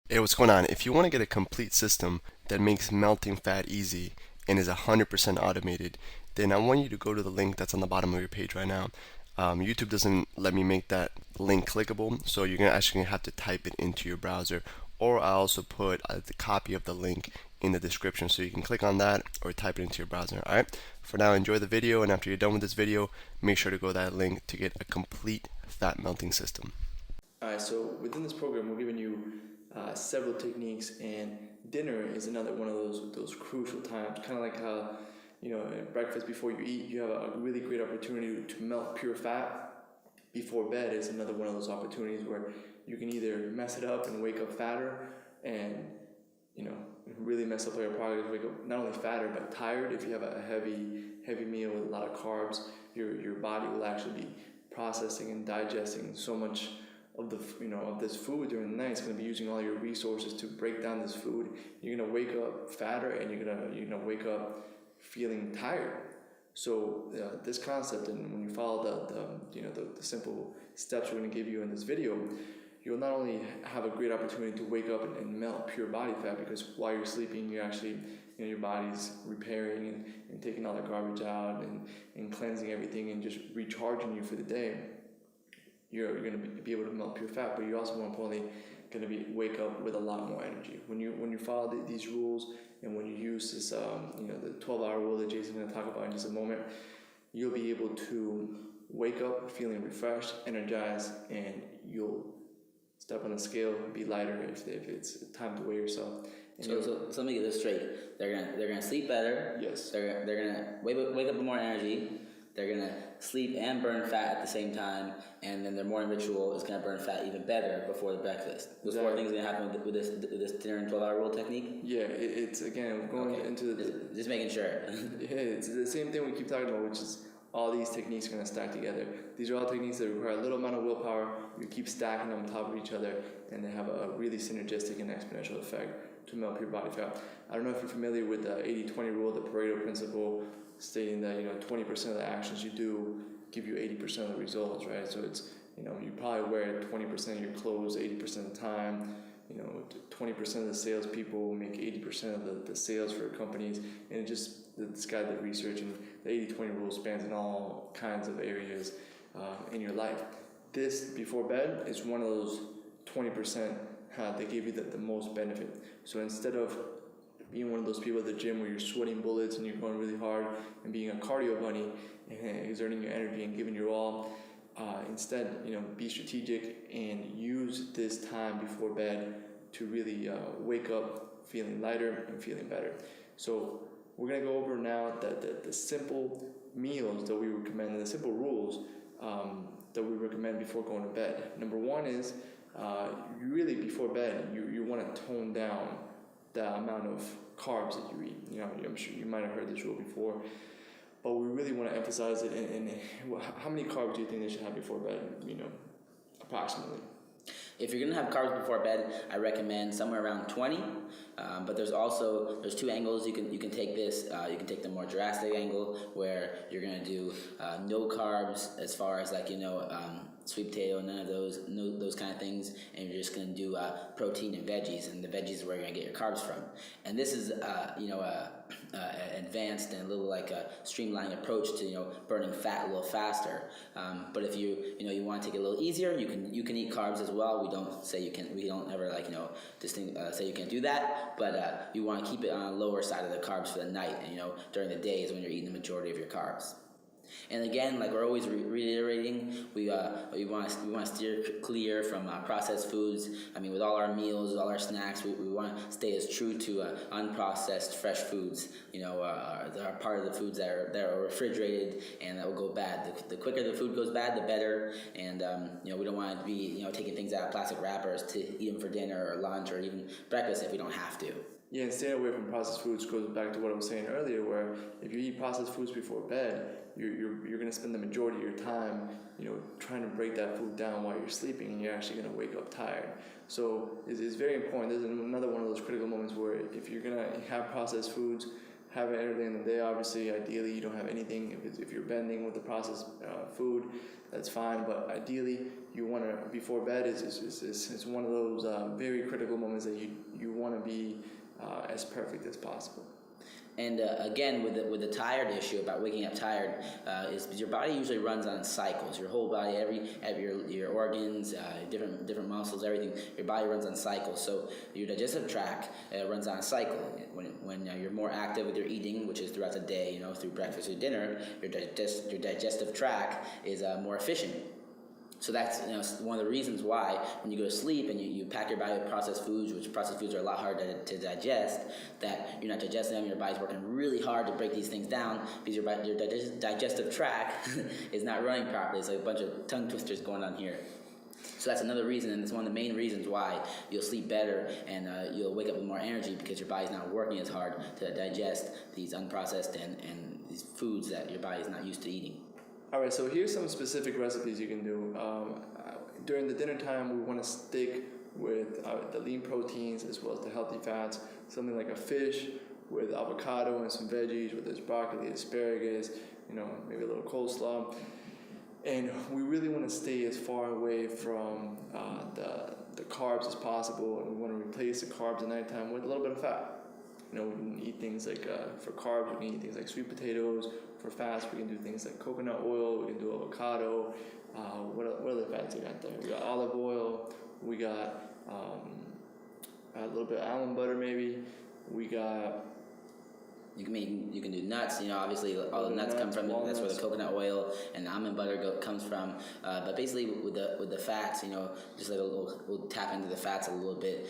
Hey, what's going on? If you want to get a complete system that makes melting fat easy and is 100% automated, then I want you to go to the link that's on the bottom of your page right now. YouTube doesn't let me make that link clickable, so you're actually gonna have to type it into your browser, or I also put the copy of the link in the description, so you can click on that or type it into your browser. All right. For now, enjoy the video, and after you're done with this video, make sure to go to that link to get a complete fat melting system. All right, so within this program, we're giving you several techniques, and dinner is another one of those crucial times. Kind of like how, at breakfast before you eat, you have a really great opportunity to melt pure fat. Before bed is another one of those opportunities where you can either mess it up and wake up fatter, and you know really mess up your progress. Wake up not only fatter but tired. If you have a heavy meal with a lot of carbs, your body will actually be processing and digesting so much of this food during the night. It's going to be using all your resources to break down this food. You're going to wake up fatter, and you're gonna wake up feeling tired. So this concept, and when you follow the simple steps we're going to give you in this video, you'll not only have a great opportunity to wake up and melt pure body fat, because while you're sleeping, you actually, your body's repairing and taking all the garbage out and cleansing everything and just recharging you for the day. You're going to be able to melt pure fat, but you're also, more importantly, going to wake up with a lot more energy. When you follow these rules, and when you use this, the 12-hour rule that Jason's going to talk about in just a moment, you'll be able to wake up feeling refreshed, energized, and you'll step on the scale, be lighter if it's time to weigh yourself. So let me get this straight. They're gonna sleep better. Yes. They're gonna wake up with more energy. They're gonna sleep and burn fat at the same time, and then their morning ritual is gonna burn fat even better before the breakfast. Those four things are gonna happen with this dinner and 12-hour rule technique. Yeah, it's again going into just making sure. Yeah, it's the same thing we keep talking about, which is all these techniques are going to stack together. These are all techniques that require a little amount of willpower. You keep stacking them on top of each other, and they have a really synergistic and exponential effect to melt pure body fat. I don't know if you're familiar with the 80-20 rule, the Pareto principle, stating that 20% of the actions you do give you 80% of the results, right? So it's you probably wear 20% of your clothes 80% of the time. 20% of the salespeople make 80% of the sales for companies, and it just this guy did research, and the 80-20 rule spans in all kinds of areas in your life. This before bed is one of those 20% that give you the most benefit. So instead of being one of those people at the gym where you're sweating bullets and you're going really hard and being a cardio bunny and exerting your energy and giving your all, instead, be strategic and use this time before bed to really wake up feeling lighter and feeling better. So we're going to go over now the simple meals that we recommend and the simple rules that we recommend before going to bed. Number one is you really, before bed, you want to tone down the amount of carbs that you eat. I'm sure you might have heard this rule before, but we really want to emphasize it. And how many carbs do you think they should have before bed? Approximately. If you're gonna have carbs before bed, I recommend somewhere around 20. But there's two angles you can take this. You can take the more drastic angle where you're gonna do no carbs, as far as sweet potato, none of those kind of things, and you're just gonna do protein and veggies, and the veggies is where you're gonna get your carbs from. And this is advanced and a little like a streamlined approach to burning fat a little faster. But if you want to take it a little easier, you can eat carbs as well. We don't say you can. We don't ever say you can't do that. But you want to keep it on the lower side of the carbs for the night, and during the day is when you're eating the majority of your carbs. And again, like we're always reiterating, we want to steer clear from processed foods. I mean, with all our meals, all our snacks, we want to stay as true to unprocessed, fresh foods. Are part of the foods that are refrigerated and that will go bad. The quicker the food goes bad, the better. And we don't want to be taking things out of plastic wrappers to eat them for dinner or lunch or even breakfast if we don't have to. Yeah, and staying away from processed foods goes back to what I was saying earlier, where if you eat processed foods before bed, you're going to spend the majority of your time, trying to break that food down while you're sleeping, and you're actually going to wake up tired. So it's very important. There's another one of those critical moments where if you're going to have processed foods, have it early in the day. Obviously, ideally, you don't have anything. If you're bending with the processed food, that's fine. But ideally, you want to, before bed is one of those very critical moments that you want to be as perfect as possible. And again, with the tired issue about waking up tired, is your body usually runs on cycles. Your whole body, every your organs, different muscles, everything. Your body runs on cycles. So your digestive tract runs on a cycle. When you're more active with your eating, which is throughout the day, through breakfast or dinner, your digestive tract is more efficient. So that's one of the reasons why when you go to sleep and you pack your body with processed foods, which processed foods are a lot harder to digest, that you're not digesting them, your body's working really hard to break these things down because your digestive tract is not running properly. It's like a bunch of tongue twisters going on here. So that's another reason, and it's one of the main reasons why you'll sleep better and you'll wake up with more energy, because your body's not working as hard to digest these unprocessed and these foods that your body is not used to eating. All right, so here's some specific recipes you can do. During the dinner time, we want to stick with the lean proteins as well as the healthy fats. Something like a fish with avocado and some veggies, whether it's broccoli, asparagus, maybe a little coleslaw. And we really want to stay as far away from the carbs as possible, and we want to replace the carbs at nighttime with a little bit of fat. We can eat things like, for carbs, we can eat things like sweet potatoes. For fats, we can do things like coconut oil, we can do avocado. What other fats you got there? We got olive oil, we got a little bit of almond butter maybe. We got... You can do nuts. Obviously all the nuts come from it. That's where the coconut oil and almond butter comes from. But basically with the fats, just we'll tap into the fats a little bit.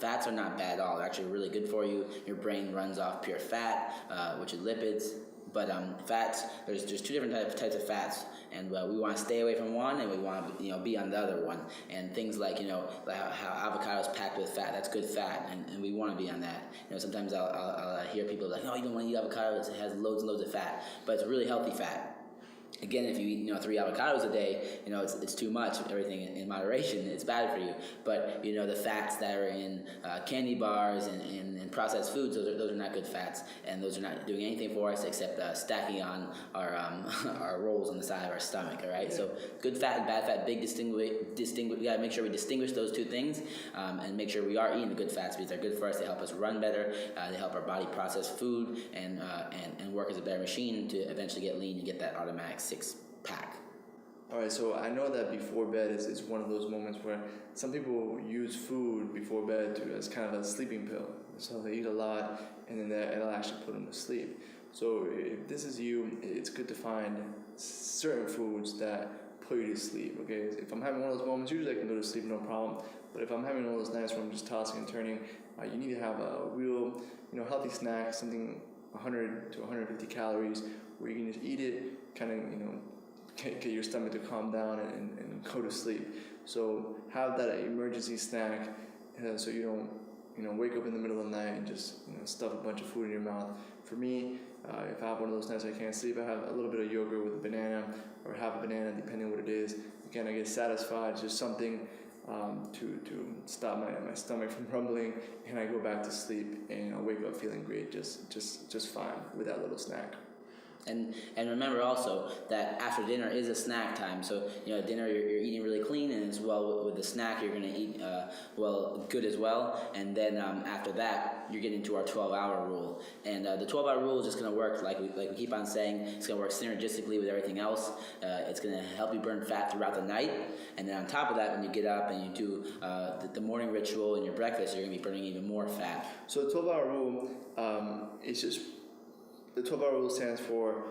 Fats are not bad at all. They're actually really good for you. Your brain runs off pure fat, which is lipids. But fats, there's two different types of fats, and we want to stay away from one, and we want to be on the other one. And things like like how avocado is packed with fat, that's good fat, and we want to be on that. Sometimes I'll hear people like, no, you don't want to eat avocado, it has loads and loads of fat, but it's really healthy fat. Again, if you eat 3 avocados a day, it's too much. Everything in moderation, it's bad for you. But the fats that are in candy bars and processed foods, those are not good fats, and those are not doing anything for us except stacking on our our rolls on the side of our stomach. All right. Yeah. So good fat and bad fat, big distinguish. We gotta make sure we distinguish those two things, and make sure we are eating the good fats because they're good for us. They help us run better. They help our body process food and work as a better machine to eventually get lean and get that automatic 6-pack. All right, so I know that before bed is one of those moments where some people use food before bed as kind of a sleeping pill. So they eat a lot, and then it'll actually put them to sleep. So if this is you, it's good to find certain foods that put you to sleep. Okay, if I'm having one of those moments, usually I can go to sleep no problem. But if I'm having one of those nights where I'm just tossing and turning, you need to have a real, healthy snack, something 100 to 150 calories, where you can just eat it, kind of, get your stomach to calm down and go to sleep. So have that emergency snack, so you don't, wake up in the middle of the night and just, stuff a bunch of food in your mouth. For me, if I have one of those nights I can't sleep, I have a little bit of yogurt with a banana, or half a banana, depending on what it is. Again, I get satisfied. It's just something to stop my stomach from rumbling, and I go back to sleep, and I wake up feeling great, just fine with that little snack. And remember also that after dinner is a snack time. So dinner you're eating really clean, and as well with the snack you're going to eat good as well. And then after that you're getting to our 12-hour rule. And the 12-hour rule is just going to work like we keep on saying. It's going to work synergistically with everything else. It's going to help you burn fat throughout the night. And then on top of that, when you get up and you do the morning ritual and your breakfast, you're going to be burning even more fat. So the 12-hour rule is just. The 12-hour rule stands for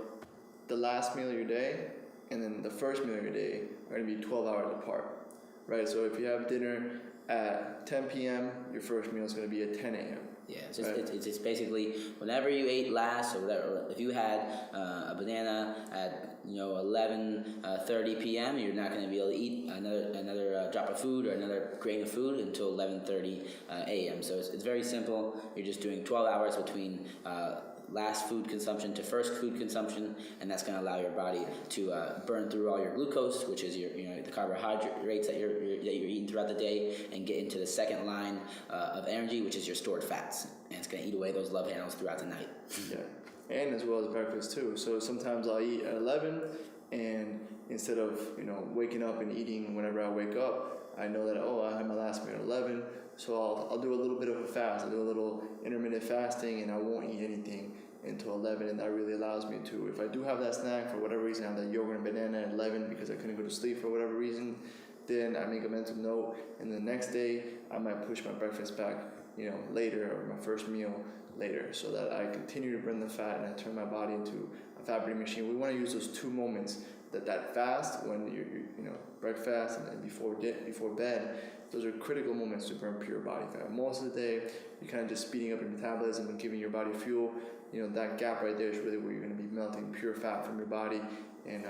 the last meal of your day and then the first meal of your day are going to be 12 hours apart, right? So if you have dinner at 10 p.m., your first meal is going to be at 10 a.m. Yeah, it's just basically whenever you ate last, or whatever. If you had a banana at 11:30 p.m., you're not going to be able to eat another drop of food or another grain of food until 11:30 a.m. So it's very simple. You're just doing 12 hours between last food consumption to first food consumption, and that's going to allow your body to burn through all your glucose, which is your the carbohydrates that you're eating throughout the day, and get into the second line of energy, which is your stored fats, and it's going to eat away those love handles throughout the night. Yeah, and as well as breakfast too. So sometimes I'll eat at 11, and instead of waking up and eating whenever I wake up, I know that I had my last meal at 11, so I'll do a little bit of a fast. I'll do a little intermittent fasting, and I won't eat anything until 11, and that really allows me to, if I do have that snack for whatever reason, I have that yogurt and banana at 11 because I couldn't go to sleep for whatever reason, then I make a mental note, and the next day I might push my breakfast back, later, or my first meal later, so that I continue to burn the fat and I turn my body into a fat burning machine. We want to use those two moments, that fast when you breakfast and before bed. Those are critical moments to burn pure body fat. Most of the day, you're kind of just speeding up your metabolism and giving your body fuel. That gap right there is really where you're going to be melting pure fat from your body and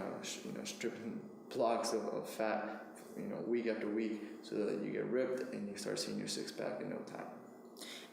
stripping blocks of fat, week after week, so that you get ripped and you start seeing your six pack in no time.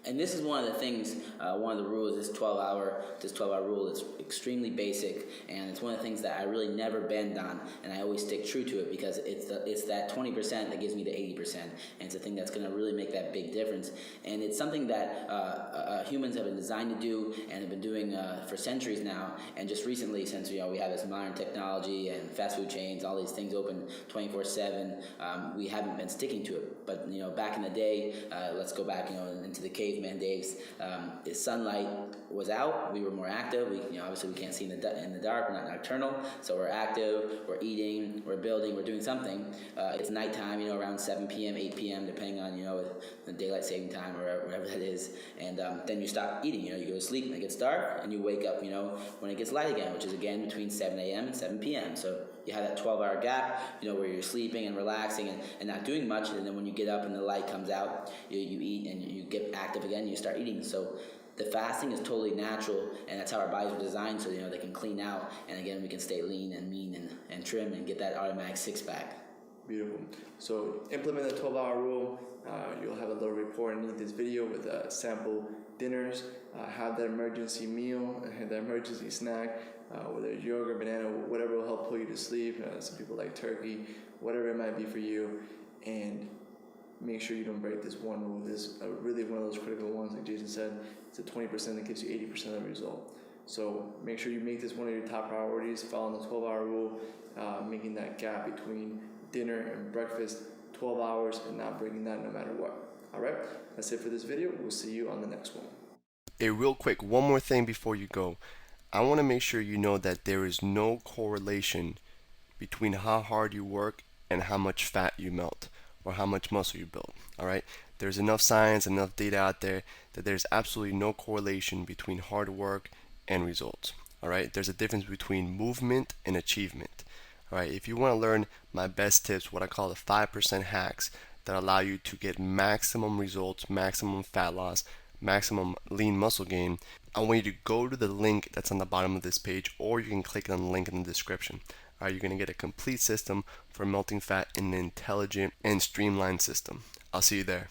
And this is one of the things, one of the rules, this 12-hour rule is extremely basic, and it's one of the things that I really never bend on, and I always stick true to it because it's that 20% that gives me the 80%, and it's a thing that's going to really make that big difference. And it's something that humans have been designed to do and have been doing for centuries now, and just recently, since we have this modern technology and fast food chains, all these things open 24/7, we haven't been sticking to it. But back in the day, let's go back into the caveman days. If sunlight was out, we were more active. We obviously we can't see in the dark. We're not nocturnal, so we're active. We're eating. We're building. We're doing something. It's nighttime. Around 7 p.m., 8 p.m., depending on the daylight saving time or whatever that is. And then you stop eating. You go to sleep and it gets dark, and you wake up. When it gets light again, which is again between 7 a.m. and 7 p.m. So you have that 12-hour gap, where you're sleeping and relaxing and not doing much, and then when you get up and the light comes out, you eat and you get active again, you start eating. So the fasting is totally natural, and that's how our bodies were designed, so they can clean out, and again we can stay lean and mean and trim and get that automatic six-pack. Beautiful. So implement the 12-hour rule. You'll have a little report underneath this video with sample dinners. Have that emergency meal, that emergency snack, whether it's yogurt, banana, whatever will help pull you to sleep. Some people like turkey, whatever it might be for you. And make sure you don't break this one rule. This is really one of those critical ones, like Jason said. It's a 20% that gives you 80% of the result. So make sure you make this one of your top priorities, following the 12-hour rule, making that gap between dinner and breakfast 12 hours and not breaking that no matter what. All right, that's it for this video. We'll see you on the next one. Hey, real quick, one more thing before you go. I want to make sure you know that there is no correlation between how hard you work and how much fat you melt or how much muscle you build. All right, there's enough science, enough data out there that there's absolutely no correlation between hard work and results. All right, there's a difference between movement and achievement. All right, if you want to learn my best tips, what I call the 5% hacks that allow you to get maximum results, maximum fat loss, maximum lean muscle gain, I want you to go to the link that's on the bottom of this page, or you can click on the link in the description. All right, you're going to get a complete system for melting fat in an intelligent and streamlined system. I'll see you there.